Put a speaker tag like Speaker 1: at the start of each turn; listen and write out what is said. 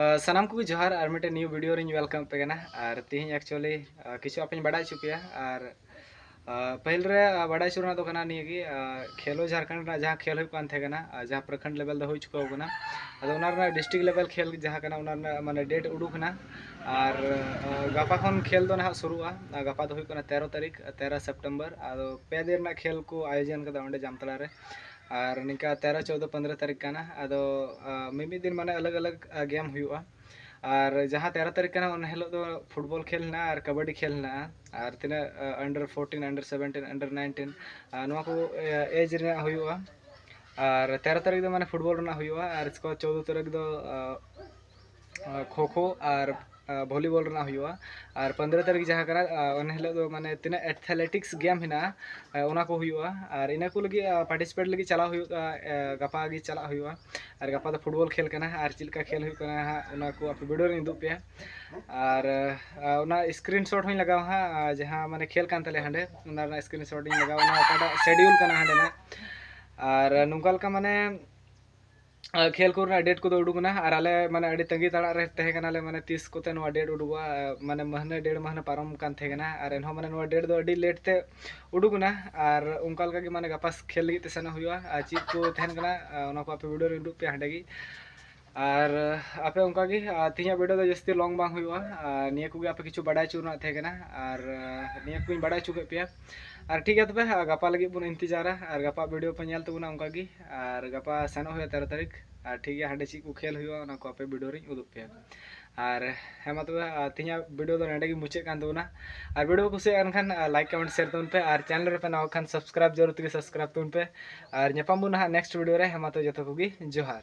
Speaker 1: सनाम को जोहार और मिट्टे न्यू वीडियो रे वेलकम पे और तीन एक्चुअली किछु आप बड़ा चुपिया और पहल रे बड़ा चुना तो निये कि खेलो झारखंड जहाँ खेल जहाँ प्रखंड लेवल दो हो चुका अदो डिस्ट्रिक्ट लेवल खेल जहाँ माने डेट उडूकना और गपा खन खेल दो ना शुरुआ गपा दो 13 तारीख 13 सितंबर अदो पे दिन खेल को आयोजन कर जामतला रे और निका 13 14 15 तारीख काना अदो मिमिद दिन माने अलग अलग गेम हुआ और जहाँ 13 तारीख काना हेलो दो फुटबॉल खेल ना और कबड्डी खेल ना और तीना अंडर 14 अंडर 17 अंडर 19 नवा को एज रे हुआ और 13 तारीख दो माने फुटबॉल ना हुआ और इसको 14 तारीख दो खो खो और भॉलीबॉल रना हुआ और 15 तारीख जहाँ करा दो माने तीना एथलेटिक्स गेम हिना ओना को हुआ और इना को लगी पार्टिसिपेट लगी चला हुआ गपा गी चला हुआ और गपा तो फुटबॉल खेल करना और चिलका खेल हुआ ओना को आप वीडियो रे दुप पे और ओना स्क्रीनशॉट होई लगाव हा जहाँ माने खेल कान तले हंडे ओना स्क्रीनशॉट इन लगाव ना ओकाटा शेड्यूल करना हंडे ना और नुंगल का माने खेल को डेट को उडूकना और आले माने अड़ी तंगी तड़ा रे तहेकनाले माने 30 कोते नवा डेट उडुगवा माने महीने डेढ़ महीने पारम कान थेगना और एनहो माने नवा डेट दो अड़ी लेट ते उडुकना और उनका लगा कि माने गपास खेल लगी तेसना हुआ चीज को तहन कना ओना को आपे वीडियो रे उडुक पे हंडेगी और आपे उनका की तीन वीडियो दो जस्ती लॉन्ग बांग हुआ निया को आपे किछु बड़ा चुना थेगना और निया को बड़ा चुके पे और ठीक है तबे गपा लगी बुन इंतजारा और गपा वीडियो पे नेल तबना उनका की और गपा सेनो हुआ 13 तारीख और ठीक है हांडे ची को खेल हुआ ना को आपे वीडियो रे उदुक पे और हेमा तबे तीन वीडियो दो नेडे की मुचे कान तबना और वीडियो कुसे अनखान लाइक कमेंट शेयर तबन पे और चैनल रे पे ना खान सब्सक्राइब जरूर तके सब्सक्राइब तबन पे और नेपाम बुन नेक्स्ट वीडियो रे हेमा तो जतो को जोहार।